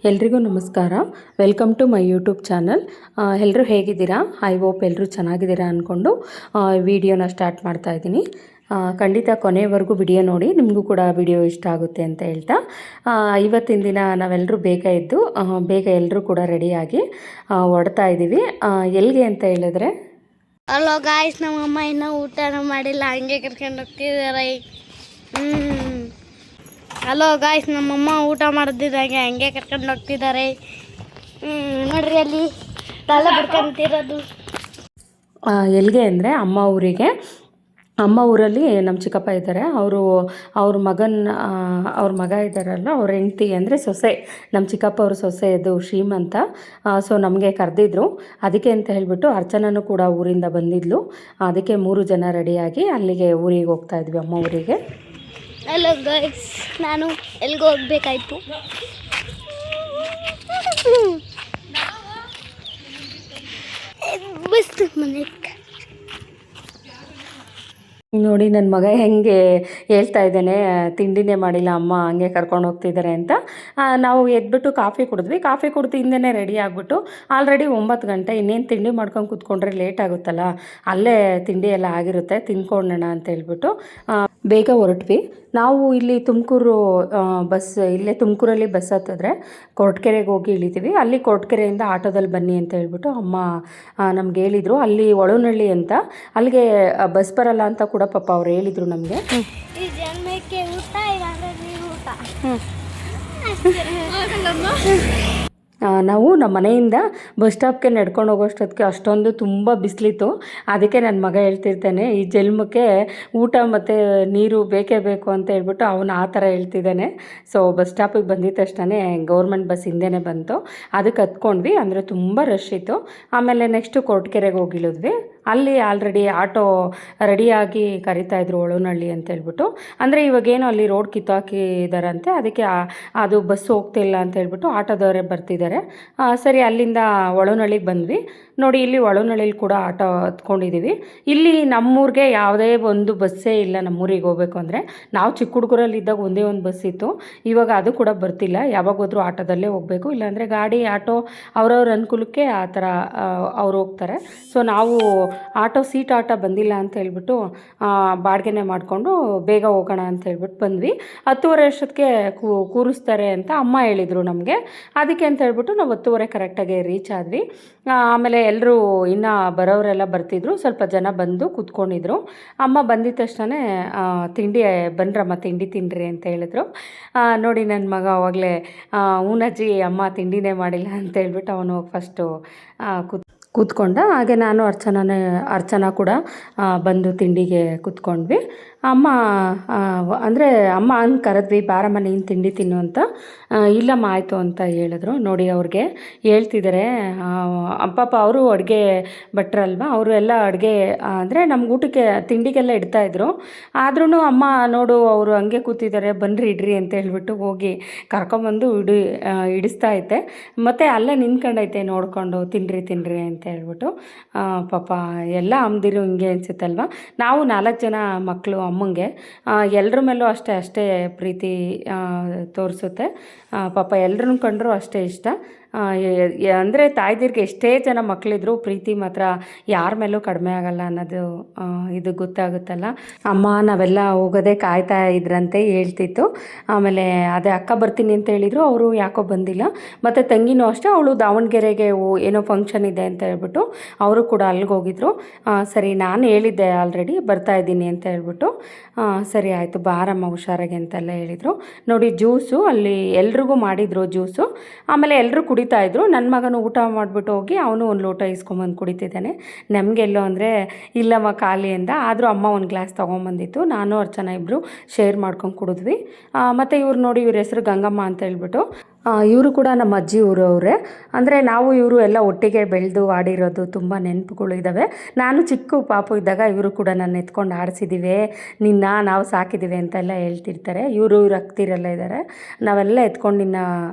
ಎಲ್ರಿಗೂ ನಮಸ್ಕಾರ. Welcome to my YouTube channel. ಎಲ್ಲರೂ ಹೇಗಿದ್ದೀರಾ? ಐ ಹೋಪ್ ಎಲ್ಲರೂ ಚೆನ್ನಾಗಿದ್ದೀರಾ ಅಂದ್ಕೊಂಡು ವಿಡಿಯೋನ ಸ್ಟಾರ್ಟ್ ಮಾಡ್ತಾ ಇದ್ದೀನಿ. ಖಂಡಿತ ಕೊನೆಯವರೆಗೂ ವಿಡಿಯೋ ನೋಡಿ, ನಿಮಗೂ ಕೂಡ ವಿಡಿಯೋ ಇಷ್ಟ ಆಗುತ್ತೆ ಅಂತ ಹೇಳ್ತಾ ಇವತ್ತಿನ ದಿನ ನಾವೆಲ್ಲರೂ ಬೇಗ ಎಲ್ಲರೂ ಕೂಡ ರೆಡಿಯಾಗಿ ಹೊರಡ್ತಾ ಇದ್ದೀವಿ. ಎಲ್ಲಿಗೆ ಅಂತ ಹೇಳಿದ್ರೆ, ಹಲೋ ಗಾಯ್ಸ್, ನಮ್ಮಮ್ಮ ಇನ್ನೂ ಊಟನೂ ಮಾಡಿಲ್ಲ, ಹಂಗೆ ಕರ್ಕೊಂಡು ಹೋಗ್ತಿದ್ದಾರೆ. ಹಲೋ ಗಾಯ್ಸ್, ನಮ್ಮಮ್ಮ ಊಟ ಮಾಡಿದ್ದಂಗೆ ಹಂಗೆ ಕರ್ಕೊಂಡು ಹೋಗ್ತಿದ್ದಾರೆ. ನೋಡ್ರಿ ಅಲ್ಲಿ ತಲೆ ಬಿಡ್ಕೊಂತಿರೋದು. ಎಲ್ಲಿಗೆ ಅಂದರೆ ಅಮ್ಮ ಊರಲ್ಲಿ ನಮ್ಮ ಚಿಕ್ಕಪ್ಪ ಇದ್ದಾರೆ. ಅವ್ರ ಮಗ ಇದ್ದಾರಲ್ಲ, ಅವ್ರ ಹೆಂಡ್ತಿ ಅಂದರೆ ಸೊಸೆ, ನಮ್ಮ ಚಿಕ್ಕಪ್ಪ ಅವ್ರ ಸೊಸೆ ಇದು ಶ್ರೀಮಂತ. ಸೊ ನಮಗೆ ಕರೆದಿದ್ರು, ಅದಕ್ಕೆ ಅಂತ ಹೇಳಿಬಿಟ್ಟು ಅರ್ಚನೂ ಕೂಡ ಊರಿಂದ ಬಂದಿದ್ಲು. ಅದಕ್ಕೆ 3 ಜನ ರೆಡಿಯಾಗಿ ಅಲ್ಲಿಗೆ ಊರಿಗೆ ಹೋಗ್ತಾ ಇದ್ವಿ, ಅಮ್ಮ ಊರಿಗೆ. ಹಲೋ ಗೈಸ್, ನಾನು ಎಲ್ಲಿಗೆ ಹೋಗ್ಬೇಕಾಯ್ತು. ಬಸ್ ಮನೆ ನೋಡಿ ನನ್ನ ಮಗ ಹೆಂಗೆ ಹೇಳ್ತಾ ಇದ್ದಾನೆ, ತಿಂಡಿನೇ ಮಾಡಿಲ್ಲ ಅಮ್ಮ, ಹಂಗೆ ಕರ್ಕೊಂಡು ಹೋಗ್ತಿದ್ದಾರೆ ಅಂತ. ನಾವು ಎದ್ಬಿಟ್ಟು ಕಾಫಿ ಕುಡಿದು ಹಿಂದೆನೇ ರೆಡಿ ಆಗಿಬಿಟ್ಟು ಆಲ್ರೆಡಿ 9 ಗಂಟೆ. ಇನ್ನೇನು ತಿಂಡಿ ಮಾಡ್ಕೊಂಡು ಕೂತ್ಕೊಂಡ್ರೆ ಲೇಟ್ ಆಗುತ್ತಲ್ಲ, ಅಲ್ಲೇ ತಿಂಡಿ ಎಲ್ಲ ಆಗಿರುತ್ತೆ, ತಿನ್ಕೊಳ್ಳೋಣ ಅಂತ ಹೇಳ್ಬಿಟ್ಟು ಬೇಗ ಹೊರಟ್ವಿ. ನಾವು ಇಲ್ಲಿ ತುಮಕೂರಲ್ಲಿ ಬಸ್ ಹತ್ತಿದ್ರೆ ಕೊರಟಗೆರೆಗೆ ಹೋಗಿ ಇಳಿತೀವಿ. ಅಲ್ಲಿ ಕೊರಟಗೆರೆಯಿಂದ ಆಟೋದಲ್ಲಿ ಬನ್ನಿ ಅಂತ ಹೇಳ್ಬಿಟ್ಟು ಅಮ್ಮ ನಮ್ಗೆ ಹೇಳಿದರು. ಅಲ್ಲಿ ಒಳನಳ್ಳಿ ಅಂತ, ಅಲ್ಲಿಗೆ ಬಸ್ ಬರಲ್ಲ ಅಂತ ಕೂಡ ಪಾಪ ಅವ್ರು ಹೇಳಿದರು ನಮಗೆ. ಈ ಜನ್ಮಕ್ಕೆ ಊಟ ಊಟ ನಾವು ನಮ್ಮ ಮನೆಯಿಂದ ಬಸ್ ಸ್ಟಾಪ್ಗೆ ನಡ್ಕೊಂಡು ಹೋಗೋಷ್ಟೊತ್ತಿಗೆ ಅಷ್ಟೊಂದು ತುಂಬ ಬಿಸಿಲಿತ್ತು. ಅದಕ್ಕೆ ನನ್ನ ಮಗ ಹೇಳ್ತಿರ್ತಾನೆ, ಈ ಜನ್ಮಕ್ಕೆ ಊಟ ಮತ್ತು ನೀರು ಬೇಕೇ ಬೇಕು ಅಂತ ಹೇಳ್ಬಿಟ್ಟು ಅವನು ಆ ಥರ ಹೇಳ್ತಿದ್ದಾನೆ. ಸೊ ಬಸ್ ಸ್ಟಾಪಿಗೆ ಬಂದಿದ್ದ ತಕ್ಷಣ ಗೌರ್ಮೆಂಟ್ ಬಸ್ ಹಿಂದೆನೇ ಬಂತು, ಅದಕ್ಕೆ ಹತ್ಕೊಂಡ್ವಿ. ಅಂದರೆ ತುಂಬ ರಶ್ ಇತ್ತು. ಆಮೇಲೆ ನೆಕ್ಸ್ಟು ಕೊರಟಗೆರೆಗೆ ಹೋಗಿಳಿದ್ವಿ. ಅಲ್ಲಿ ಆಲ್ರೆಡಿ ಆಟೋ ರೆಡಿಯಾಗಿ ಕರಿತಾಯಿದ್ರು, ಒಳನಳ್ಳಿ ಅಂತ ಹೇಳ್ಬಿಟ್ಟು. ಅಂದರೆ ಇವಾಗೇನೋ ಅಲ್ಲಿ ರೋಡ್ ಕಿತ್ತಾಕಿದಾರಂತೆ, ಅದಕ್ಕೆ ಅದು ಬಸ್ ಹೋಗ್ತಿಲ್ಲ ಅಂತ ಹೇಳ್ಬಿಟ್ಟು ಆಟೋದವರೇ ಬರ್ತಿದ್ದಾರೆ. ಸರಿ, ಅಲ್ಲಿಂದ ಒಳನಳ್ಳಿಗೆ ಬಂದ್ವಿ. ನೋಡಿ, ಇಲ್ಲಿ ಒಳನಳ್ಳಿಲಿ ಕೂಡ ಆಟೋ ಹತ್ಕೊಂಡಿದ್ದೀವಿ. ಇಲ್ಲಿ ನಮ್ಮೂರಿಗೆ ಯಾವುದೇ ಒಂದು ಬಸ್ಸೇ ಇಲ್ಲ. ನಮ್ಮೂರಿಗೆ ಹೋಗ್ಬೇಕು ಅಂದರೆ ನಾವು ಚಿಕ್ಕ ಹುಡುಗರಲ್ಲಿದ್ದಾಗ ಒಂದೇ ಒಂದು ಬಸ್ ಇತ್ತು, ಇವಾಗ ಅದು ಕೂಡ ಬರ್ತಿಲ್ಲ. ಯಾವಾಗ ಹೋದ್ರೂ ಆಟೋದಲ್ಲೇ ಹೋಗಬೇಕು, ಇಲ್ಲಾಂದರೆ ಗಾಡಿ ಆಟೋ ಅವ್ರವ್ರ ಅನುಕೂಲಕ್ಕೆ ಆ ಥರ ಅವ್ರು ಹೋಗ್ತಾರೆ. ಸೊ ನಾವು ಆಟೋ ಬಂದಿಲ್ಲ ಅಂತ ಹೇಳ್ಬಿಟ್ಟು ಬಾಡಿಗೆನೇ ಮಾಡಿಕೊಂಡು ಬೇಗ ಹೋಗೋಣ ಅಂತ ಹೇಳ್ಬಿಟ್ಟು ಬಂದ್ವಿ. 10:30 ಅಷ್ಟೊತ್ತಿಗೆ ಕೂರಿಸ್ತಾರೆ ಅಂತ ಅಮ್ಮ ಹೇಳಿದರು ನಮಗೆ. ಅದಕ್ಕೆ ಅಂತ ಹೇಳ್ಬಿಟ್ಟು ನಾವು 10:30 ಕರೆಕ್ಟಾಗಿ ರೀಚ್ ಆದ್ವಿ. ಆಮೇಲೆ ಎಲ್ಲರೂ ಇನ್ನೂ ಬರೋರೆಲ್ಲ ಬರ್ತಿದ್ರು, ಸ್ವಲ್ಪ ಜನ ಬಂದು ಕೂತ್ಕೊಂಡಿದ್ರು. ಅಮ್ಮ ಬಂದಿದ್ದ ತಕ್ಷಣ ಬನ್ರಮ್ಮ ತಿಂಡಿ ತಿನ್ನಿರಿ ಅಂತ ಹೇಳಿದ್ರು. ನೋಡಿ ನನ್ನ ಮಗ ಅವಾಗಲೇ ಊನಜ್ಜಿ ಅಮ್ಮ ತಿಂಡಿನೇ ಮಾಡಿಲ್ಲ ಅಂತ ಹೇಳ್ಬಿಟ್ಟು ಅವನು ಫಸ್ಟು ಕೂತ್ಕೊಂಡ. ಹಾಗೆ ನಾನು ಅರ್ಚನಾ ಕೂಡ ಬಂದು ತಿಂಡಿಗೆ ಕೂತ್ಕೊಂಡ್ವಿ. ಅಮ್ಮ ಕರೆದ್ವಿ, ಬಾರಮ್ಮ ನೀನು ತಿಂಡಿ ತಿನ್ನು ಅಂತ. ಇಲ್ಲಮ್ಮ ಆಯಿತು ಅಂತ ಹೇಳಿದ್ರು. ನೋಡಿ ಅವ್ರಿಗೆ ಹೇಳ್ತಿದ್ದಾರೆ, ಪಾಪ ಅವರು ಅಡುಗೆ ಭಟ್ರಲ್ವ, ಅವರು ಎಲ್ಲ ಅಡುಗೆ ಅಂದರೆ ನಮ್ಗೆ ಊಟಕ್ಕೆ ತಿಂಡಿಗೆಲ್ಲ ಇಡ್ತಾಯಿದ್ರು. ಆದ್ರೂ ಅಮ್ಮ ನೋಡು ಅವರು ಹಂಗೆ ಕೂತಿದ್ದಾರೆ, ಬನ್ನಿರಿ ಇಡ್ರಿ ಅಂತ ಹೇಳ್ಬಿಟ್ಟು ಹೋಗಿ ಕರ್ಕೊಂಬಂದು ಇಡಿಸ್ತಾ ಐತೆ. ಮತ್ತು ಅಲ್ಲೇ ನಿಂತ್ಕೊಂಡೈತೆ ನೋಡಿಕೊಂಡು ತಿನ್ನಿರಿ ಅಂತ ಹೇಳ್ಬಿಟ್ಟು. ಪಾಪ ಎಲ್ಲ ಅಮ್ಮದಿರು ಹಿಂಗೆ ಅನಿಸುತ್ತಲ್ವ. ನಾವು 4 ಜನ ಮಕ್ಕಳು ಅಮ್ಮಂಗೆ, ಎಲ್ಲರ ಮೇಲೂ ಅಷ್ಟೇ ಪ್ರೀತಿ ತೋರಿಸುತ್ತೆ. ಪಾಪ ಎಲ್ಲರನ್ನ ಕಂಡ್ರೂ ಅಷ್ಟೇ ಇಷ್ಟ. ಅಂದರೆ ತಾಯ್ದಿರಿಗೆ ಎಷ್ಟೇ ಜನ ಮಕ್ಕಳಿದ್ರು ಪ್ರೀತಿ ಮಾತ್ರ ಯಾರ ಮೇಲೂ ಕಡಿಮೆ ಆಗಲ್ಲ ಅನ್ನೋದು ಇದು ಗೊತ್ತಾಗುತ್ತಲ್ಲ. ಅಮ್ಮ ನಾವೆಲ್ಲ ಹೋಗೋದೇ ಕಾಯ್ತಾ ಇದ್ರಂತೆ ಹೇಳ್ತಿತ್ತು. ಆಮೇಲೆ ಅದೇ ಅಕ್ಕ ಬರ್ತೀನಿ ಅಂತ ಹೇಳಿದರು, ಅವರು ಯಾಕೋ ಬಂದಿಲ್ಲ. ಮತ್ತು ತಂಗಿನೂ ಅಷ್ಟೇ, ಅವಳು ದಾವಣಗೆರೆಗೆ ಏನೋ ಫಂಕ್ಷನ್ ಇದೆ ಅಂತ ಹೇಳ್ಬಿಟ್ಟು ಅವರು ಕೂಡ ಅಲ್ಲಿಗೆ ಹೋಗಿದ್ರು. ಸರಿ, ನಾನು ಹೇಳಿದ್ದೆ ಆಲ್ರೆಡಿ ಬರ್ತಾ ಇದ್ದೀನಿ ಅಂತ ಹೇಳ್ಬಿಟ್ಟು. ಸರಿ ಆಯಿತು ಬಾರಮ್ಮ ಹುಷಾರಾಗಿ ಅಂತೆಲ್ಲ ಹೇಳಿದರು. ನೋಡಿ ಜ್ಯೂಸು ಅಲ್ಲಿ ಎಲ್ರಿಗೂ ಮಾಡಿದರು ಜ್ಯೂಸು. ಆಮೇಲೆ ಎಲ್ಲರೂ ಕುಡಿತಾಯಿದ್ರು. ನನ್ನ ಮಗನು ಊಟ ಮಾಡಿಬಿಟ್ಟು ಹೋಗಿ ಅವನು ಒಂದು ಲೋಟ ಇಸ್ಕೊಂಬಂದು ಕುಡಿತಿದ್ದಾನೆ. ನಮಗೆಲ್ಲೋ ಅಂದರೆ ಇಲ್ಲಮ್ಮ ಖಾಲಿ ಅಂದ. ಆದರೂ ಅಮ್ಮ ಒಂದು ಗ್ಲಾಸ್ ತೊಗೊಂಬಂದಿತ್ತು. ನಾನು ಅರ್ಚನಾ ಇಬ್ಬರು ಶೇರ್ ಮಾಡ್ಕೊಂಡು ಕುಡಿದ್ವಿ. ಮತ್ತು ಇವ್ರ ಹೆಸರು ಗಂಗಮ್ಮ ಅಂತ ಹೇಳ್ಬಿಟ್ಟು. ಇವರು ಕೂಡ ನಮ್ಮ ಅಜ್ಜಿ ಊರವರೇ. ಅಂದರೆ ನಾವು ಇವರು ಎಲ್ಲ ಒಟ್ಟಿಗೆ ಬೆಳೆದು ಆಡಿರೋದು ತುಂಬ ನೆನಪುಗಳು ಇದ್ದಾವೆ. ನಾನು ಚಿಕ್ಕ ಪಾಪು ಇದ್ದಾಗ ಇವರು ಕೂಡ ನನ್ನ ಎತ್ಕೊಂಡು ಆಡಿಸಿದ್ದೀವಿ, ನಾವು ಸಾಕಿದ್ದೀವಿ ಅಂತೆಲ್ಲ ಹೇಳ್ತಿರ್ತಾರೆ. ಇವರು ಅಕ್ತಿರೆಲ್ಲ ಇದ್ದಾರೆ, ನಾವೆಲ್ಲ ಎತ್ಕೊಂಡು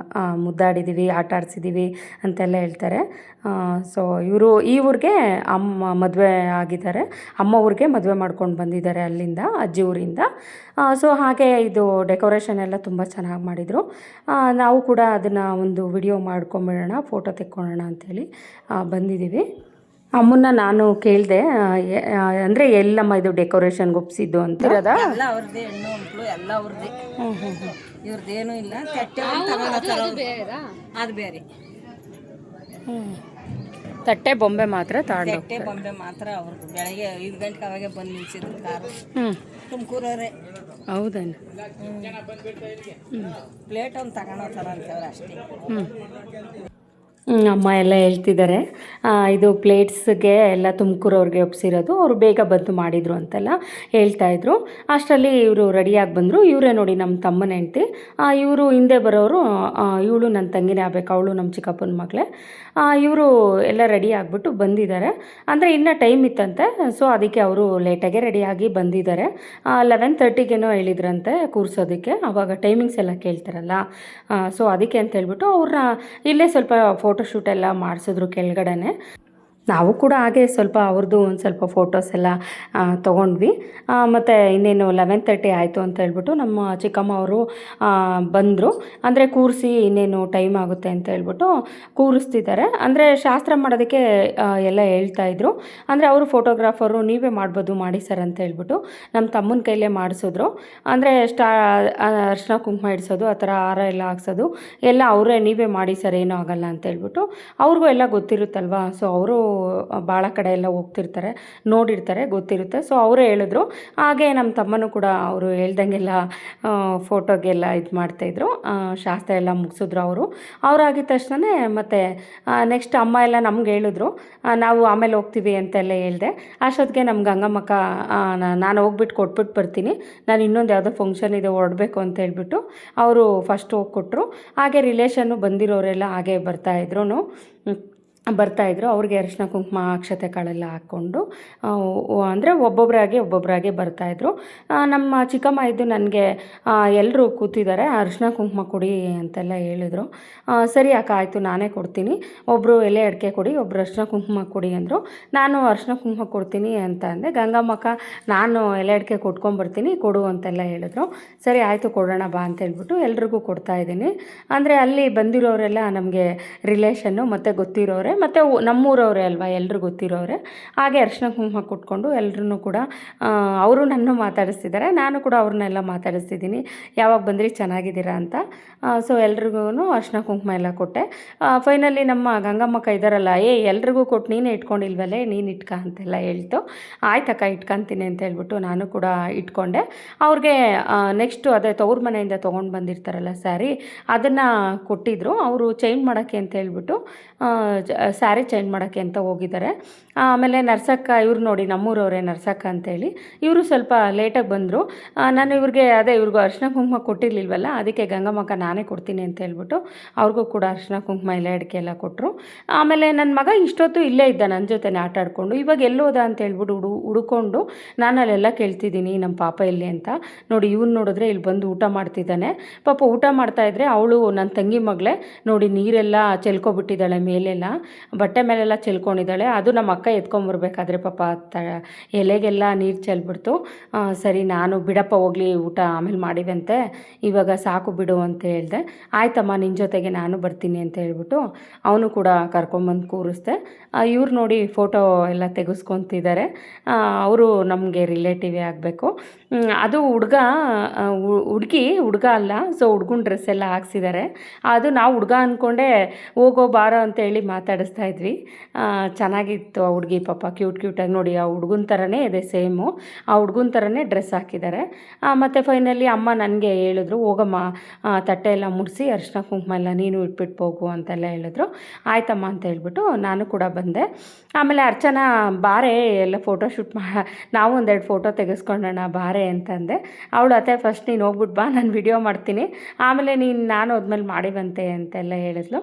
ಮುದ್ದಾಡಿದ್ದೀವಿ, ಆಟ ಆಡಿಸಿದ್ದೀವಿ ಅಂತೆಲ್ಲ ಹೇಳ್ತಾರೆ. ಸೊ ಈ ಊರಿಗೆ ಅಮ್ಮ ಮದುವೆ ಆಗಿದ್ದಾರೆ, ಅಮ್ಮ ಊರಿಗೆ ಮದುವೆ ಮಾಡ್ಕೊಂಡು ಬಂದಿದ್ದಾರೆ ಅಲ್ಲಿಂದ, ಅಜ್ಜಿ ಊರಿಂದ. ಸೊ ಹಾಗೆ ಇದು ಡೆಕೋರೇಷನ್ ಎಲ್ಲ ತುಂಬ ಚೆನ್ನಾಗಿ ಮಾಡಿದರು. ನಾವು ಕೂಡ ಕೂಡ ಅದನ್ನು ಒಂದು ವಿಡಿಯೋ ಮಾಡ್ಕೊಂಬಿಡೋಣ, ಫೋಟೋ ತೆಕ್ಕೊಳ್ಳೋಣ ಅಂಥೇಳಿ ಬಂದಿದ್ದೀವಿ. ಅಮ್ಮನ್ನ ನಾನು ಕೇಳಿದೆ, ಅಂದರೆ ಎಲ್ಲಮ್ಮ ಇದು ಡೆಕೋರೇಷನ್ಗೆ ಒಪ್ಸಿದ್ದು ಅಂತ ಇರೋದಾ? ಎಲ್ಲ ಅವ್ರದ್ದೇ, ಹೆಣ್ಣು ಮಕ್ಕಳು ಎಲ್ಲ ಅವ್ರದ್ದೇ. ಇವ್ರದ್ದೇನೂ ಇಲ್ಲ. ತಟ್ಟೆ ಅದು ಬೇರೆ. ತಟ್ಟೆ ಬೊಂಬೆ ಮಾತ್ರ ತಾಂಡು. ತಟ್ಟೆ ಬೊಂಬೆ ಮಾತ್ರ ಅವ್ರದ್ದು. ಬೆಳಗ್ಗೆ 5 ಗಂಟೆಗೆ ಅವಾಗೆ ಬಂದು ನಿಲ್ಸಿದ್ರು ಕಾರು. ತುಮಕೂರವ್ರೆ. ಹೌದೇನು? ಪ್ಲೇಟ್ ಒಂದು ತಗೊಂಡೋಗ್ತಾರ ಅಂತೇವ್ರೆ ಅಷ್ಟೇ. ಅಮ್ಮ ಎಲ್ಲ ಹೇಳ್ತಿದ್ದಾರೆ, ಇದು ಪ್ಲೇಟ್ಸ್ಗೆ ಎಲ್ಲ ತುಮಕೂರವ್ರಿಗೆ ಒಪ್ಸಿರೋದು, ಅವರು ಬೇಗ ಬಂದು ಮಾಡಿದರು ಅಂತೆಲ್ಲ ಹೇಳ್ತಾಯಿದ್ರು. ಅಷ್ಟರಲ್ಲಿ ಇವರು ರೆಡಿಯಾಗಿ ಬಂದರು. ಇವರೇ ನೋಡಿ ನಮ್ಮ ತಮ್ಮನ ಹೆಂಡ್ತಿ. ಇವರು ಹಿಂದೆ ಬರೋರು, ಇವಳು ನನ್ನ ತಂಗಿನೇ ಆಗಬೇಕು, ಅವಳು ನಮ್ಮ ಚಿಕ್ಕಪ್ಪನ ಮಗಳೇ. ಇವರು ಎಲ್ಲ ರೆಡಿ ಆಗಿಬಿಟ್ಟು ಬಂದಿದ್ದಾರೆ. ಅಂದರೆ ಇನ್ನೂ ಟೈಮ್ ಇತ್ತಂತೆ, ಸೊ ಅದಕ್ಕೆ ಅವರು ಲೇಟಾಗೆ ರೆಡಿಯಾಗಿ ಬಂದಿದ್ದಾರೆ. 11:30ಗೇನೋ ಹೇಳಿದ್ರಂತೆ ಕೂರಿಸೋದಕ್ಕೆ. ಆವಾಗ ಟೈಮಿಂಗ್ಸ್ ಎಲ್ಲ ಕೇಳ್ತಾರಲ್ಲ, ಸೊ ಅದಕ್ಕೆ ಅಂತ ಹೇಳ್ಬಿಟ್ಟು ಅವ್ರನ್ನ ಇಲ್ಲೇ ಸ್ವಲ್ಪ ಫೋಟೋಶೂಟ್ ಎಲ್ಲ ಮಾಡಿಸಿದ್ರು ಕೆಳಗಡೆನೆ. ನಾವು ಕೂಡ ಹಾಗೆ ಸ್ವಲ್ಪ ಅವ್ರದ್ದು ಒಂದು ಸ್ವಲ್ಪ ಫೋಟೋಸ್ ಎಲ್ಲ ತೊಗೊಂಡ್ವಿ. ಮತ್ತು ಇನ್ನೇನು 11:30 ಆಯಿತು ಅಂತ ಹೇಳ್ಬಿಟ್ಟು ನಮ್ಮ ಚಿಕ್ಕಮ್ಮ ಅವರು ಬಂದರು. ಅಂದರೆ ಕೂರಿಸಿ ಇನ್ನೇನು ಟೈಮ್ ಆಗುತ್ತೆ ಅಂತ ಹೇಳ್ಬಿಟ್ಟು ಕೂರಿಸ್ತಿದ್ದಾರೆ. ಅಂದರೆ ಶಾಸ್ತ್ರ ಮಾಡೋದಕ್ಕೆ ಎಲ್ಲ ಹೇಳ್ತಾಯಿದ್ರು. ಅಂದರೆ ಅವರು ಫೋಟೋಗ್ರಾಫರು, ನೀವೇ ಮಾಡ್ಬೋದು ಮಾಡಿ ಸರ್ ಅಂತ ಹೇಳ್ಬಿಟ್ಟು ನಮ್ಮ ತಮ್ಮನ ಕೈಲೇ ಮಾಡಿಸಿದ್ರು. ಅಂದರೆ ಅರ್ಶಿನ ಕುಂಕುಮ ಇಡಿಸೋದು, ಆ ಥರ ಹಾರ ಎಲ್ಲ ಹಾಕ್ಸೋದು ಎಲ್ಲ ಅವರೇ, ನೀವೇ ಮಾಡಿ ಸರ್ ಏನೂ ಆಗೋಲ್ಲ ಅಂತ ಹೇಳ್ಬಿಟ್ಟು. ಅವ್ರಿಗೂ ಎಲ್ಲ ಗೊತ್ತಿರುತ್ತಲ್ವ, ಸೊ ಅವರು ಭಾಳ ಕಡೆ ಎಲ್ಲ ಹೋಗ್ತಿರ್ತಾರೆ, ನೋಡಿರ್ತಾರೆ, ಗೊತ್ತಿರುತ್ತೆ. ಸೊ ಅವರೇ ಹೇಳಿದ್ರು. ಹಾಗೆ ನಮ್ಮ ತಮ್ಮನೂ ಕೂಡ ಅವರು ಹೇಳ್ದಂಗೆಲ್ಲ ಫೋಟೋಗೆಲ್ಲ ಇದು ಮಾಡ್ತಾಯಿದ್ರು. ಶಾಸ್ತ್ರ ಎಲ್ಲ ಮುಗಿಸಿದ್ರು ಅವರು. ಅವರಾಗಿದ್ದ ತಕ್ಷಣ ಮತ್ತು ನೆಕ್ಸ್ಟ್ ಅಮ್ಮ ಎಲ್ಲ ನಮ್ಗೆ ಹೇಳಿದ್ರು, ನಾವು ಆಮೇಲೆ ಹೋಗ್ತೀವಿ ಅಂತೆಲ್ಲ ಹೇಳಿದೆ. ಅಷ್ಟೊತ್ತಿಗೆ ನಮ್ಮ ಗಂಗಮ್ಮಕ್ಕ ನಾನು ಹೋಗ್ಬಿಟ್ಟು ಕೊಟ್ಬಿಟ್ಟು ಬರ್ತೀನಿ, ನಾನು ಇನ್ನೊಂದು ಯಾವುದೋ ಫಂಕ್ಷನ್ ಇದೆ ಹೊರಡಬೇಕು ಅಂತ ಹೇಳ್ಬಿಟ್ಟು ಅವರು ಫಸ್ಟ್ ಹೋಗಿ ಕೊಟ್ಟರು. ಹಾಗೆ ರಿಲೇಷನ್ನು ಬಂದಿರೋರೆಲ್ಲ ಹಾಗೆ ಬರ್ತಾಯಿದ್ರು. ಅವ್ರಿಗೆ ಅರಿಶಿನ ಕುಂಕುಮ ಅಕ್ಷತೆ ಕಾಳೆಲ್ಲ ಹಾಕ್ಕೊಂಡು ಅಂದರೆ ಒಬ್ಬೊಬ್ಬರಾಗೆ ಬರ್ತಾಯಿದ್ರು. ನಮ್ಮ ಚಿಕ್ಕಮ್ಮ ಇದ್ದು ನನಗೆ ಎಲ್ಲರೂ ಕೂತಿದ್ದಾರೆ, ಅರಿಶಿನ ಕುಂಕುಮ ಕೊಡಿ ಅಂತೆಲ್ಲ ಹೇಳಿದ್ರು. ಸರಿ ಅಕ್ಕ ಆಯಿತು ನಾನೇ ಕೊಡ್ತೀನಿ, ಒಬ್ಬರು ಎಲೆ ಅಡಿಕೆ ಕೊಡಿ, ಒಬ್ಬರು ಅರಿಶಿನ ಕುಂಕುಮ ಕೊಡಿ ಅಂದರು. ನಾನು ಅರಿಶಿನ ಕುಂಕುಮ ಕೊಡ್ತೀನಿ ಅಂತ ಅಂದೆ. ಗಂಗಮ್ಮಕ್ಕ ನಾನು ಎಲೆ ಅಡಿಕೆ ಕೊಟ್ಕೊಂಬರ್ತೀನಿ ಕೊಡು ಅಂತೆಲ್ಲ ಹೇಳಿದ್ರು. ಸರಿ ಆಯಿತು ಕೊಡೋಣ ಬಾ ಅಂತ ಹೇಳ್ಬಿಟ್ಟು ಎಲ್ರಿಗೂ ಕೊಡ್ತಾಯಿದ್ದೀನಿ. ಅಂದರೆ ಅಲ್ಲಿ ಬಂದಿರೋರೆಲ್ಲ ನಮಗೆ ರಿಲೇಷನ್ನು ಮತ್ತು ಗೊತ್ತಿರೋರೆ ಮತ್ತು ನಮ್ಮೂರವರೇ ಅಲ್ವಾ, ಎಲ್ಲರೂ ಗೊತ್ತಿರೋರೆ. ಹಾಗೆ ಅರಿಶಿನ ಕುಂಕುಮ ಕೊಟ್ಕೊಂಡು ಎಲ್ಲರೂ ಕೂಡ ಅವರು ನನ್ನ ಮಾತಾಡಿಸ್ತಿದ್ದಾರೆ, ನಾನು ಕೂಡ ಅವ್ರನ್ನೆಲ್ಲ ಮಾತಾಡಿಸ್ತಿದ್ದೀನಿ, ಯಾವಾಗ ಬಂದ್ರಿ ಚೆನ್ನಾಗಿದ್ದೀರಾ ಅಂತ. ಸೊ ಎಲ್ರಿಗೂ ಅರಿಶಿನ ಕುಂಕುಮ ಎಲ್ಲ ಕೊಟ್ಟೆ. ಫೈನಲಿ ನಮ್ಮ ಗಂಗಮ್ಮಕ್ಕ ಇದ್ದಾರಲ್ಲ, ಎಲ್ರಿಗೂ ಕೊಟ್ಟು ನೀನೇ ಇಟ್ಕೊಂಡಿಲ್ವಲ್ಲೇ, ನೀನು ಇಟ್ಕ ಅಂತೆಲ್ಲ ಹೇಳ್ತು. ಆಯ್ತಕ್ಕ ಇಟ್ಕೊತೀನಿ ಅಂತ ಹೇಳ್ಬಿಟ್ಟು ನಾನು ಕೂಡ ಇಟ್ಕೊಂಡೆ. ಅವ್ರಿಗೆ ನೆಕ್ಸ್ಟು ಅದೇ ತವ್ರ ಮನೆಯಿಂದ ತೊಗೊಂಡು ಬಂದಿರ್ತಾರಲ್ಲ ಸ್ಯಾರಿ, ಅದನ್ನು ಕೊಟ್ಟಿದ್ದರು. ಅವರು ಚೇಂಜ್ ಮಾಡೋಕ್ಕೆ ಅಂತ ಹೇಳ್ಬಿಟ್ಟು ಸ್ಯಾರಿ ಚೇಂಜ್ ಮಾಡೋಕ್ಕೆ ಅಂತ ಹೋಗಿದ್ದಾರೆ. ಆಮೇಲೆ ನರ್ಸಕ್ಕ, ಇವ್ರು ನೋಡಿ ನಮ್ಮೂರವರೇ ನರ್ಸಕ್ಕ ಅಂತೇಳಿ, ಇವರು ಸ್ವಲ್ಪ ಲೇಟಾಗಿ ಬಂದರು. ನಾನು ಇವ್ರಿಗೂ ಅರಿಶಿನ ಕುಂಕುಮ ಕೊಟ್ಟಿರಲಿಲ್ವಲ್ಲ, ಅದಕ್ಕೆ ಗಂಗಮ್ಮಕ್ಕ ನಾನೇ ಕೊಡ್ತೀನಿ ಅಂತ ಹೇಳ್ಬಿಟ್ಟು ಅವ್ರಿಗೂ ಕೂಡ ಅರಿಶಿನ ಕುಂಕುಮ ಎಲೆ ಅಡಿಕೆ ಎಲ್ಲ ಕೊಟ್ಟರು. ಆಮೇಲೆ ನನ್ನ ಮಗ ಇಷ್ಟೊತ್ತು ಇಲ್ಲೇ ಇದ್ದ ನನ್ನ ಜೊತೆನೇ ಆಟ ಆಡಿಕೊಂಡು. ಇವಾಗ ಎಲ್ಲೋದ ಅಂತ ಹೇಳ್ಬಿಟ್ಟು ಹುಡುಕೊಂಡು ನಾನು ಅಲ್ಲೆಲ್ಲ ಕೇಳ್ತಿದ್ದೀನಿ ನಮ್ಮ ಪಾಪ ಎಲ್ಲಿ ಅಂತ. ನೋಡಿ ಇವ್ನು ನೋಡಿದ್ರೆ ಇಲ್ಲಿ ಬಂದು ಊಟ ಮಾಡ್ತಿದ್ದಾನೆ. ಪಾಪ ಊಟ ಮಾಡ್ತಾಯಿದ್ರೆ ಅವಳು ನನ್ನ ತಂಗಿ ಮಗಳೇ ನೋಡಿ ನೀರೆಲ್ಲ ಚೆಲ್ಕೊಬಿಟ್ಟಿದ್ದಾಳೆ, ಮೇಲೆಲ್ಲ ಬಟ್ಟೆ ಮೇಲೆಲ್ಲ ಚೆಲ್ಕೊಂಡಿದ್ದಾಳೆ. ಅದು ನಮ್ಮ ಅಕ್ಕ ಎತ್ಕೊಂಬರ್ಬೇಕಾದ್ರೆ ಪಾಪ ಎಲೆಗೆಲ್ಲ ನೀರು ಚೆಲ್ಬಿಡ್ತು. ಸರಿ ನಾನು ಬಿಡಪ್ಪ ಹೋಗಲಿ, ಊಟ ಆಮೇಲೆ ಮಾಡಿವಂತೆ, ಇವಾಗ ಸಾಕು ಬಿಡು ಅಂತ ಹೇಳಿದೆ. ಆಯ್ತಮ್ಮ ನಿನ್ನ ಜೊತೆಗೆ ನಾನು ಬರ್ತೀನಿ ಅಂತ ಹೇಳ್ಬಿಟ್ಟು ಅವನು ಕೂಡ ಕರ್ಕೊಂಬಂದು ಕೂರಿಸ್ದೆ. ಇವ್ರು ನೋಡಿ ಫೋಟೋ ಎಲ್ಲ ತೆಗೆಸ್ಕೊತಿದ್ದಾರೆ. ಅವರು ನಮಗೆ ರಿಲೇಟಿವೇ ಆಗಬೇಕು. ಅದು ಹುಡುಗ ಅಲ್ಲ, ಸೊ ಹುಡುಗನ ಡ್ರೆಸ್ ಎಲ್ಲ ಹಾಕ್ಸಿದ್ದಾರೆ. ಅದು ನಾವು ಹುಡುಗ ಅಂದ್ಕೊಂಡೆ ಹೋಗೋ ಬಾರೋ ಅಂತೇಳಿ ಮಾತಾಡಿಸ್ತಾ ಇದ್ವಿ. ಚೆನ್ನಾಗಿತ್ತು ಆ ಹುಡುಗಿ, ಪಾಪ ಕ್ಯೂಟಾಗಿ ನೋಡಿ ಆ ಹುಡುಗನ ಥರನೇ ಇದೆ ಸೇಮು, ಆ ಹುಡುಗನ ಥರನೇ ಡ್ರೆಸ್ ಹಾಕಿದ್ದಾರೆ. ಮತ್ತು ಫೈನಲಿ ಅಮ್ಮ ನನಗೆ ಹೇಳಿದ್ರು, ಹೋಗಮ್ಮ ತಟ್ಟೆ ಎಲ್ಲ ಮುಡಿಸಿ ಅರಿಶಿನ ಕುಂಕುಮ ಎಲ್ಲ ನೀನು ಇಟ್ಬಿಟ್ಟು ಹೋಗು ಅಂತೆಲ್ಲ ಹೇಳಿದ್ರು. ಆಯ್ತಮ್ಮ ಅಂತ ಹೇಳ್ಬಿಟ್ಟು ನಾನು ಕೂಡ ಬಂದೆ. ಆಮೇಲೆ ಅರ್ಚನಾ ಬಾರೆ ಎಲ್ಲ ಫೋಟೋಶೂಟ್ ನಾವು ಒಂದೆರಡು ಫೋಟೋ ತೆಗೆಸ್ಕೊಳ್ಳೋಣ ಬಾರೆ ಅಂತಂದೆ. ಅವಳು ಅತ್ತೆ ಫಸ್ಟ್ ನೀನು ಹೋಗ್ಬಿಟ್ಟು ಬಾ, ನಾನು ವಿಡಿಯೋ ಮಾಡ್ತೀನಿ, ಆಮೇಲೆ ನಾನು ಹೋದ್ಮೇಲೆ ಮಾಡಿವಂತೆ ಅಂತೆಲ್ಲ ಹೇಳಿದ್ಲು.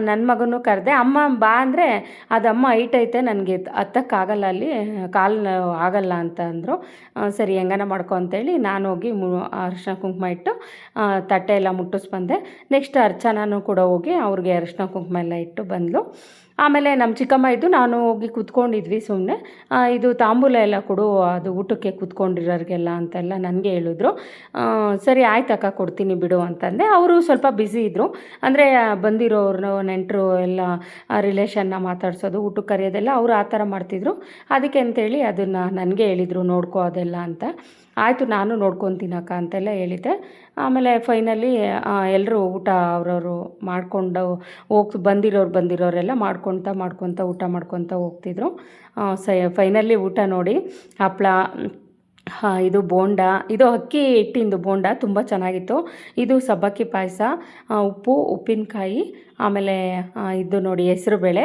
ನನ್ನ ಮಗನೂ ಕರೆದೆ. ಅಮ್ಮ ಬಾ ಅಂದರೆ ಅದು ಅಮ್ಮ ಹೈಟ್ ಐತೆ, ನನಗೆ ಹತ್ತಕ್ಕಾಗಲ್ಲ, ಅಲ್ಲಿ ಕಾಲು ಆಗಲ್ಲ ಅಂತ ಅಂದರು. ಸರಿ ಹೆಂಗನ ಮಾಡ್ಕೊ ಅಂತೇಳಿ ನಾನು ಹೋಗಿ ಅರಿಶಿನ ಕುಂಕುಮ ಇಟ್ಟು ತಟ್ಟೆ ಎಲ್ಲ ಮುಟ್ಟಿಸ್ಬಂದೆ. ನೆಕ್ಸ್ಟ್ ಅರ್ಚನಾನು ಕೂಡ ಹೋಗಿ ಅವ್ರಿಗೆ ಅರಿಶಿನ ಕುಂಕುಮ ಎಲ್ಲ ಇಟ್ಟು ಬಂದಳು. ಆಮೇಲೆ ನಮ್ಮ ಚಿಕ್ಕಮ್ಮ ಇದ್ದು ನಾನು ಹೋಗಿ ಕೂತ್ಕೊಂಡಿದ್ವಿ ಸುಮ್ಮನೆ. ಇದು ತಾಂಬೂಲ ಎಲ್ಲ ಕೊಡು, ಅದು ಊಟಕ್ಕೆ ಕೂತ್ಕೊಂಡಿರೋರಿಗೆಲ್ಲ ಅಂತೆಲ್ಲ ನನಗೆ ಹೇಳಿದ್ರು. ಸರಿ ಆಯ್ತಕ್ಕ ಕೊಡ್ತೀನಿ ಬಿಡು ಅಂತಂದೆ. ಅವರು ಸ್ವಲ್ಪ ಬ್ಯುಸಿ ಇದ್ದರು. ಅಂದರೆ ಬಂದಿರೋರು ನೆಂಟರು ಎಲ್ಲ ರಿಲೇಷನ್ನ ಮಾತಾಡ್ಸೋದು, ಊಟಕ್ಕೆ ಕರೆಯೋದೆಲ್ಲ ಅವರು ಆ ಥರ ಮಾಡ್ತಿದ್ರು. ಅದಕ್ಕೆ ಅಂತೇಳಿ ಅದನ್ನು ನನಗೆ ಹೇಳಿದರು ನೋಡ್ಕೋ ಅದೆಲ್ಲ ಅಂತ. ಆಯಿತು ನಾನು ನೋಡ್ಕೊತೀನಕ್ಕ ಅಂತೆಲ್ಲ ಹೇಳಿದ್ದೆ. ಆಮೇಲೆ ಫೈನಲಿ ಎಲ್ಲರೂ ಊಟ ಅವ್ರವರು ಮಾಡಿಕೊಂಡು ಬಂದಿರೋರೆಲ್ಲ ಮಾಡ್ಕೊತ ಊಟ ಮಾಡ್ಕೊತ ಹೋಗ್ತಿದ್ರು. ಫೈನಲಿ ಊಟ ನೋಡಿ ಹಪ್ಪಳ, ಇದು ಬೋಂಡ, ಇದು ಅಕ್ಕಿ ಹಿಟ್ಟಿಂದು ಬೋಂಡ ತುಂಬ ಚೆನ್ನಾಗಿತ್ತು. ಇದು ಸಬ್ಬಕ್ಕಿ ಪಾಯಸ, ಉಪ್ಪು, ಉಪ್ಪಿನಕಾಯಿ, ಆಮೇಲೆ ಇದು ನೋಡಿ ಹೆಸರುಬೇಳೆ.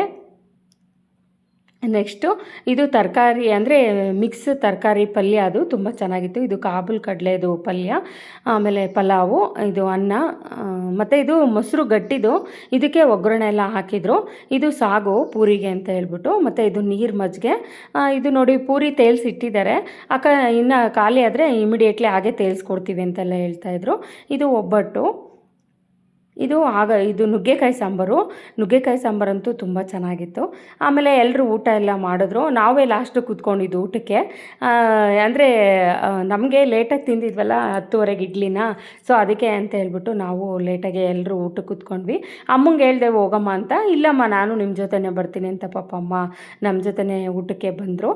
ನೆಕ್ಸ್ಟು ಇದು ತರಕಾರಿ ಅಂದರೆ ಮಿಕ್ಸ್ ತರಕಾರಿ ಪಲ್ಯ, ಅದು ತುಂಬ ಚೆನ್ನಾಗಿತ್ತು. ಇದು ಕಾಬೂಲ್ ಕಡಲೆದು ಪಲ್ಯ, ಆಮೇಲೆ ಪಲಾವು, ಇದು ಅನ್ನ, ಮತ್ತು ಇದು ಮೊಸರು ಗಟ್ಟಿದು, ಇದಕ್ಕೆ ಒಗ್ಗರಣೆ ಎಲ್ಲ ಹಾಕಿದರು. ಇದು ಸಾಗು ಪೂರಿಗೆ ಅಂತ ಹೇಳ್ಬಿಟ್ಟು, ಮತ್ತು ಇದು ನೀರು ಮಜ್ಜಿಗೆ. ಇದು ನೋಡಿ ಪೂರಿ ತೇಲ್ಸಿಟ್ಟಿದ್ದಾರೆ, ಇನ್ನು ಖಾಲಿ ಆದರೆ ಇಮಿಡಿಯೇಟ್ಲಿ ಹಾಗೆ ತೇಲ್ಸ್ಕೊಡ್ತೀವಿ ಅಂತೆಲ್ಲ ಹೇಳ್ತಾಯಿದ್ರು. ಇದು ಒಬ್ಬಟ್ಟು, ಇದು ನುಗ್ಗೆಕಾಯಿ ಸಾಂಬಾರಂತೂ ತುಂಬ ಚೆನ್ನಾಗಿತ್ತು. ಆಮೇಲೆ ಎಲ್ಲರೂ ಊಟ ಎಲ್ಲ ಮಾಡಿದ್ರು. ನಾವೇ ಲಾಸ್ಟ್ ಕೂತ್ಕೊಂಡಿದ್ದು ಊಟಕ್ಕೆ. ಅಂದರೆ ನಮಗೆ ಲೇಟಾಗಿ ತಿಂದಿದ್ವಲ್ಲ 10:30 ಇಡ್ಲಿನ, ಸೊ ಅದಕ್ಕೆ ಅಂತ ಹೇಳ್ಬಿಟ್ಟು ನಾವು ಲೇಟಾಗೆ ಎಲ್ಲರೂ ಊಟಕ್ಕೆ ಕೂತ್ಕೊಂಡ್ವಿ. ಅಮ್ಮಂಗೆ ಹೇಳ್ದೆ ಹೋಗಮ್ಮ ಅಂತ. ಇಲ್ಲಮ್ಮ ನಾನು ನಿಮ್ಮ ಜೊತೆನೇ ಬರ್ತೀನಿ ಅಂತ ಪಾಪ ಅಮ್ಮ ನಮ್ಮ ಜೊತೆನೇ ಊಟಕ್ಕೆ ಬಂದರು.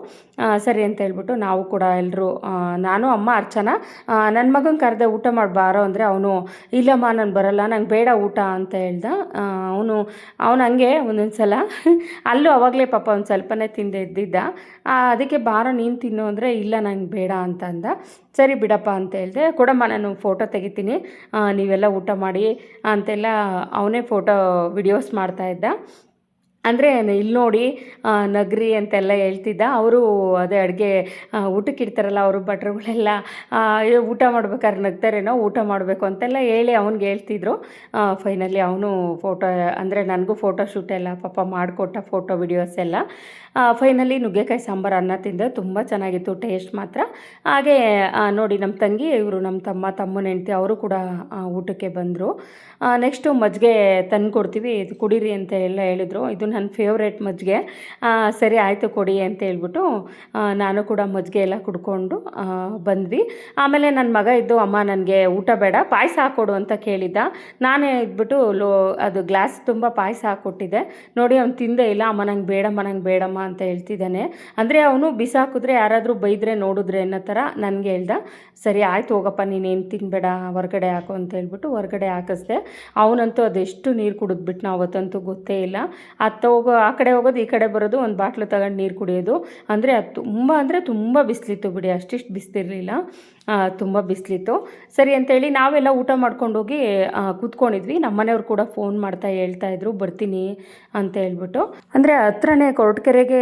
ಸರಿ ಅಂತ ಹೇಳ್ಬಿಟ್ಟು ನಾವು ಕೂಡ ಎಲ್ಲರೂ, ನಾನು, ಅಮ್ಮ, ಅರ್ಚನಾ, ನನ್ನ ಮಗನ ಕರೆದೆ ಊಟ ಮಾಡಿ ಬಾರೋ ಅಂದರೆ ಅವನು ಇಲ್ಲಮ್ಮ ನಾನು ಬರಲ್ಲ, ನಂಗೆ ಬೇಡ ಊಟ ಅಂತ ಹೇಳ್ದ. ಅವನು ಹಂಗೆ ಒಂದೊಂದು ಸಲ ಅಲ್ಲೂ ಅವಾಗಲೇ ಪಾಪ ಒಂದು ಸ್ವಲ್ಪನೇ ತಿಂದೆ ಇದ್ದಿದ್ದ. ಅದಕ್ಕೆ ಬಾರೋ ನೀನು ತಿನ್ನು ಅಂದರೆ ಇಲ್ಲ ನಂಗೆ ಬೇಡ ಅಂತ ಅಂದ. ಸರಿ ಬಿಡಪ್ಪ ಅಂತ ಹೇಳಿದೆ. ಕೊಡಮ್ಮ ನಾನು ಫೋಟೋ ತೆಗಿತೀನಿ, ನೀವೆಲ್ಲ ಊಟ ಮಾಡಿ ಅಂತೆಲ್ಲ ಅವನೇ ಫೋಟೋ ವಿಡಿಯೋಸ್ ಮಾಡ್ತಾಯಿದ್ದ. ಅಂದರೆ ಇಲ್ಲಿ ನೋಡಿ ನಗರಿ ಅಂತೆಲ್ಲ ಹೇಳ್ತಿದ್ದ. ಅವರು ಅದೇ ಅಡುಗೆ ಊಟಕ್ಕೆ ಇಡ್ತಾರಲ್ಲ ಅವರು ಭಟ್ರುಗಳೆಲ್ಲ ಊಟ ಮಾಡ್ಬೇಕಾದ್ರೆ ನಗ್ತಾರೇನೋ, ಊಟ ಮಾಡಬೇಕು ಅಂತೆಲ್ಲ ಹೇಳಿ ಅವ್ನಿಗೆ ಹೇಳ್ತಿದ್ರು. ಫೈನಲಿ ಅವನು ಫೋಟೋ, ಅಂದರೆ ನನಗೂ ಫೋಟೋ ಶೂಟ್ ಎಲ್ಲ ಪಾಪ ಮಾಡಿಕೊಟ್ಟ, ಫೋಟೋ ವಿಡಿಯೋಸ್ ಎಲ್ಲ. ಫೈನಲಿ ನುಗ್ಗೆಕಾಯಿ ಸಾಂಬಾರು ಅನ್ನ ತಿಂದೆ, ತುಂಬ ಚೆನ್ನಾಗಿತ್ತು ಟೇಸ್ಟ್ ಮಾತ್ರ. ಹಾಗೆ ನೋಡಿ ನಮ್ಮ ತಂಗಿ, ಇವರು ನಮ್ಮ ತಮ್ಮನ ಹೆಂಡ್ತಿ, ಅವರು ಕೂಡ ಊಟಕ್ಕೆ ಬಂದರು. ನೆಕ್ಸ್ಟು ಮಜ್ಜಿಗೆ ತಂದು ಕೊಡ್ತೀವಿ, ಇದು ಕುಡೀರಿ ಅಂತ ಎಲ್ಲ ಹೇಳಿದರು. ಇದು ನನ್ನ ಫೇವ್ರೇಟ್ ಮಜ್ಜಿಗೆ. ಸರಿ ಆಯಿತು ಕೊಡಿ ಅಂತ ಹೇಳ್ಬಿಟ್ಟು ನಾನು ಕೂಡ ಮಜ್ಜಿಗೆ ಎಲ್ಲ ಕುಡ್ಕೊಂಡು ಬಂದ್ವಿ. ಆಮೇಲೆ ನನ್ನ ಮಗ ಇದ್ದು ಅಮ್ಮ ನನಗೆ ಊಟ ಬೇಡ ಪಾಯಸ ಹಾಕ್ಕೊಡು ಅಂತ ಕೇಳಿದ್ದ. ನಾನೇ ಇದ್ಬಿಟ್ಟು ಅದು ಗ್ಲಾಸ್ ತುಂಬ ಪಾಯಸ ಹಾಕ್ಕೊಟ್ಟಿದ್ದೆ. ನೋಡಿ ಅವ್ನು ತಿಂದೇ ಇಲ್ಲ. ಅಮ್ಮ ನಂಗೆ ಬೇಡಮ್ಮ ಅಂತ ಹೇಳ್ತಿದ್ದಾನೆ. ಅಂದರೆ ಅವನು ಬಿಸಾಕಿದ್ರೆ ಯಾರಾದರೂ ಬೈದರೆ ನೋಡಿದ್ರೆ ಅನ್ನೋ ಥರ ನನಗೆ ಹೇಳ್ದ. ಸರಿ ಆಯ್ತು ಹೋಗಪ್ಪ ನೀನೇನು ತಿನ್ನಬೇಡ, ಹೊರಗಡೆ ಹಾಕು ಅಂತ ಹೇಳ್ಬಿಟ್ಟು ಹೊರಗಡೆ ಹಾಕಿಸ್ದೆ. ಅವನಂತೂ ಅದೆಷ್ಟು ನೀರು ಕುಡಿದ್ಬಿಟ್ಟು ನಾವು ಅವತ್ತಂತೂ ಗೊತ್ತೇ ಇಲ್ಲ. ಆ ಕಡೆ ಹೋಗೋದು ಈ ಕಡೆ ಬರೋದು, ಒಂದು ಬಾಟ್ಲು ತಗೊಂಡು ನೀರು ಕುಡಿಯೋದು. ಅಂದರೆ ಅದು ತುಂಬ ಬಿಸಿಲಿತ್ತು ಬಿಡಿ, ಅಷ್ಟಿಷ್ಟು ಬಿಸಿಲಿರಲಿಲ್ಲ, ತುಂಬ ಬಿಸಿಲಿತ್ತು. ಸರಿ ಅಂತೇಳಿ ನಾವೆಲ್ಲ ಊಟ ಮಾಡ್ಕೊಂಡೋಗಿ ಕೂತ್ಕೊಂಡಿದ್ವಿ. ನಮ್ಮ ಮನೆಯವ್ರು ಕೂಡ ಫೋನ್ ಮಾಡ್ತಾ ಹೇಳ್ತಾಯಿದ್ರು ಬರ್ತೀನಿ ಅಂತ ಹೇಳ್ಬಿಟ್ಟು. ಅಂದರೆ ಹತ್ರನೇ ಕೊರಟಗೆರೆಗೆ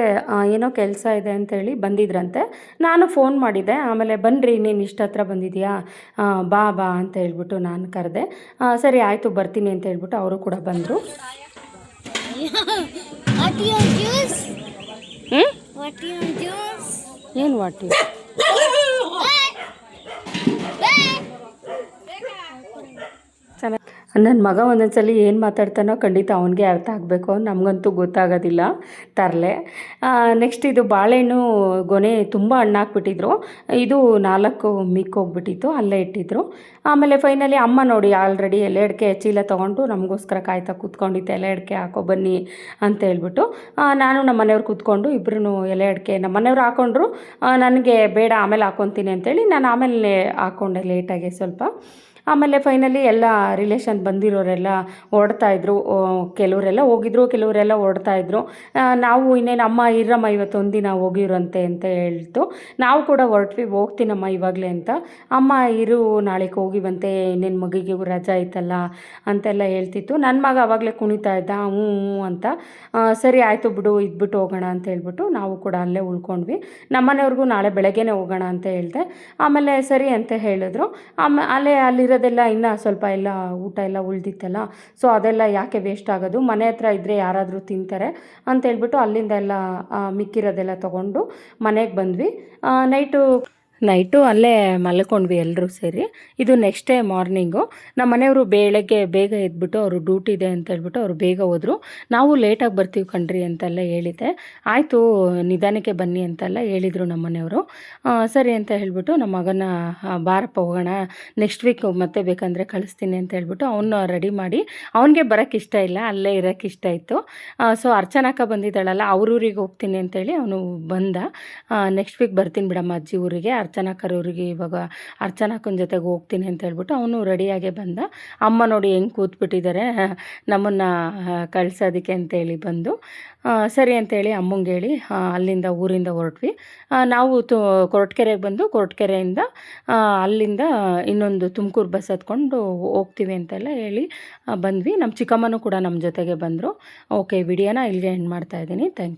ಏನೋ ಕೆಲಸ ಇದೆ ಅಂತೇಳಿ ಬಂದಿದ್ರಂತೆ. ನಾನು ಫೋನ್ ಮಾಡಿದ್ದೆ. ಆಮೇಲೆ ಬನ್ನಿರಿ ನೀನು ಇಷ್ಟ ಹತ್ರ ಬಂದಿದೆಯಾ, ಬಾ ಅಂತ ಹೇಳ್ಬಿಟ್ಟು ನಾನು ಕರೆದೆ. ಸರಿ ಆಯಿತು ಬರ್ತೀನಿ ಅಂತ ಹೇಳ್ಬಿಟ್ಟು ಅವರು ಕೂಡ ಬಂದರು. ಏನು ವಾಟಿ ಚೆನ್ನಾಗಿ ನನ್ನ ಮಗ ಒಂದೊಂದ್ಸಲಿ ಏನು ಮಾತಾಡ್ತಾನೋ ಖಂಡಿತ ಅವನಿಗೆ ಅರ್ಥ ಆಗಬೇಕು, ನಮಗಂತೂ ಗೊತ್ತಾಗೋದಿಲ್ಲ ತರಲೆ. ನೆಕ್ಸ್ಟ್ ಇದು ಬಾಳೆಹಣ್ಣು ಗೊನೆ ತುಂಬ ಹಣ್ಣಾಕ್ಬಿಟ್ಟಿದ್ರು. ಇದು 4 ಮಿಕ್ಕೋಗ್ಬಿಟ್ಟಿತ್ತು, ಅಲ್ಲೇ ಇಟ್ಟಿದ್ರು. ಆಮೇಲೆ ಫೈನಲಿ ಅಮ್ಮ ನೋಡಿ ಆಲ್ರೆಡಿ ಎಲೆ ಅಡಿಕೆ ಚೀಲ ತೊಗೊಂಡು ನಮಗೋಸ್ಕರ ಕಾಯ್ತಾ ಕೂತ್ಕೊಂಡಿದ್ದೆ. ಎಲೆ ಅಡಿಕೆ ಹಾಕೋ ಬನ್ನಿ ಅಂತ ಹೇಳ್ಬಿಟ್ಟು ನಾನು ನಮ್ಮ ಮನೆಯವ್ರು ಕೂತ್ಕೊಂಡು ಇಬ್ಬರೂ ಎಲೆ ಅಡಿಕೆ ನಮ್ಮ ಮನೆಯವ್ರು ಹಾಕ್ಕೊಂಡ್ರು. ನನಗೆ ಬೇಡ ಆಮೇಲೆ ಹಾಕ್ಕೊತೀನಿ ಅಂತೇಳಿ ನಾನು ಆಮೇಲೆ ಹಾಕ್ಕೊಂಡೆ ಲೇಟಾಗಿ ಸ್ವಲ್ಪ. ಆಮೇಲೆ ಫೈನಲಿ ಎಲ್ಲ ರಿಲೇಷನ್ ಬಂದಿರೋರೆಲ್ಲ ಹೊರಡ್ತಾಯಿದ್ರು. ಕೆಲವರೆಲ್ಲ ಹೋಗಿದ್ರು, ಕೆಲವರೆಲ್ಲ ಹೊರಡ್ತಾಯಿದ್ರು. ನಾವು ಇನ್ನೇನು ಅಮ್ಮ ಇರಮ್ಮ ಇವತ್ತೊಂದು ದಿನ ಹೋಗಿರಂತೆ ಅಂತ ಹೇಳ್ತು. ನಾವು ಕೂಡ ಹೊರಟ್ವಿ, ಹೋಗ್ತೀನಮ್ಮ ಇವಾಗಲೇ ಅಂತ. ಅಮ್ಮ ಇರು ನಾಳೆಗೆ ಹೋಗಿವಂತೆ, ಇನ್ನೇನು ಮಗಿಗೆ ರಜಾ ಆಯ್ತಲ್ಲ ಅಂತೆಲ್ಲ ಹೇಳ್ತಿತ್ತು. ನನ್ನ ಮಗ ಆವಾಗಲೇ ಕುಣಿತಾ ಇದ್ದ ಹ್ಞೂ ಅಂತ. ಸರಿ ಆಯಿತು ಬಿಡು ಇದ್ಬಿಟ್ಟು ಹೋಗೋಣ ಅಂತ ಹೇಳ್ಬಿಟ್ಟು ನಾವು ಕೂಡ ಅಲ್ಲೇ ಉಳ್ಕೊಂಡ್ವಿ. ನಮ್ಮನೆಯವ್ರಿಗೂ ನಾಳೆ ಬೆಳಗ್ಗೆನೇ ಹೋಗೋಣ ಅಂತ ಹೇಳಿದೆ. ಆಮೇಲೆ ಸರಿ ಅಂತ ಹೇಳಿದ್ರು. ಅಲ್ಲಿರೋದೆಲ್ಲ ಇನ್ನೂ ಸ್ವಲ್ಪ ಎಲ್ಲ ಊಟ ಎಲ್ಲ ಉಳಿದಿತ್ತಲ್ಲ, ಸೊ ಅದೆಲ್ಲ ಯಾಕೆ ವೇಸ್ಟ್ ಆಗೋದು, ಮನೆ ಹತ್ರ ಇದ್ದರೆ ಯಾರಾದರೂ ತಿಂತಾರೆ ಅಂತೇಳ್ಬಿಟ್ಟು ಅಲ್ಲಿಂದ ಎಲ್ಲ ಮಿಕ್ಕಿರೋದೆಲ್ಲ ತೊಗೊಂಡು ಮನೆಗೆ ಬಂದ್ವಿ. ನೈಟು ನೈಟು ಅಲ್ಲೇ ಮಲ್ಕೊಂಡ್ವಿ ಎಲ್ಲರೂ ಸೇರಿ. ಇದು ನೆಕ್ಸ್ಟ್ ಡೇ ಮಾರ್ನಿಂಗು. ನಮ್ಮ ಮನೆಯವರು ಬೆಳಗ್ಗೆ ಬೇಗ ಎದ್ಬಿಟ್ಟು ಅವರು ಡ್ಯೂಟಿ ಇದೆ ಅಂತ ಹೇಳ್ಬಿಟ್ಟು ಅವರು ಬೇಗ ಹೋದರು. ನಾವು ಲೇಟಾಗಿ ಬರ್ತೀವಿ ಕಣ್ರಿ ಅಂತೆಲ್ಲ ಹೇಳಿದ್ದೆ. ಆಯಿತು ನಿಧಾನಕ್ಕೆ ಬನ್ನಿ ಅಂತೆಲ್ಲ ಹೇಳಿದರು ನಮ್ಮ ಮನೆಯವರು. ಸರಿ ಅಂತ ಹೇಳ್ಬಿಟ್ಟು ನಮ್ಮ ಮಗನ ಬಾರಪ್ಪ ಹೋಗೋಣ, ನೆಕ್ಸ್ಟ್ ವೀಕ್ ಮತ್ತೆ ಬೇಕಂದರೆ ಕಳಿಸ್ತೀನಿ ಅಂತ ಹೇಳ್ಬಿಟ್ಟು ಅವನ್ನ ರೆಡಿ ಮಾಡಿ, ಅವನಿಗೆ ಬರೋಕ್ಕೆ ಇಷ್ಟ ಇಲ್ಲ, ಅಲ್ಲೇ ಇರೋಕ್ಕೆ ಇಷ್ಟ ಇತ್ತು. ಸೊ ಅರ್ಚನಾಕ ಬಂದಿದ್ದಾಳಲ್ಲ, ಅವ್ರ ಊರಿಗೆ ಹೋಗ್ತೀನಿ ಅಂತೇಳಿ ಅವನು ಬಂದ. ನೆಕ್ಸ್ಟ್ ವೀಕ್ ಬರ್ತೀನಿ ಬಿಡಮ್ಮ ಅಜ್ಜಿ ಊರಿಗೆ, ಅರ್ಚನಾಕರ ಊರಿಗೆ ಇವಾಗ ಅರ್ಚನಾಕನ ಜೊತೆಗೆ ಹೋಗ್ತೀನಿ ಅಂತ ಹೇಳ್ಬಿಟ್ಟು ಅವನು ರೆಡಿಯಾಗೇ ಬಂದ. ಅಮ್ಮ ನೋಡಿ ಹೆಂಗೆ ಕೂತ್ಬಿಟ್ಟಿದ್ದಾರೆ ನಮ್ಮನ್ನು ಕಳ್ಸೋದಕ್ಕೆ ಅಂತೇಳಿ ಬಂದು. ಸರಿ ಅಂತೇಳಿ ಅಮ್ಮಂಗೆ ಹೇಳಿ ಅಲ್ಲಿಂದ ಊರಿಂದ ಹೊರಟ್ವಿ. ನಾವು ಕೊರಟಗೆರೆಗೆ ಬಂದು ಕೊರಟಗೆರೆಯಿಂದ ಅಲ್ಲಿಂದ ಇನ್ನೊಂದು ತುಮಕೂರು ಬಸ್ ಹತ್ಕೊಂಡು ಹೋಗ್ತೀವಿ ಅಂತೆಲ್ಲ ಹೇಳಿ ಬಂದ್ವಿ. ನಮ್ಮ ಚಿಕ್ಕಮ್ಮನೂ ಕೂಡ ನಮ್ಮ ಜೊತೆಗೆ ಬಂದರು. ಓಕೆ, ವಿಡಿಯೋನ ಇಲ್ಲಿಗೆ ಎಂಡ್ ಮಾಡ್ತಾಯಿದ್ದೀನಿ. Thank you.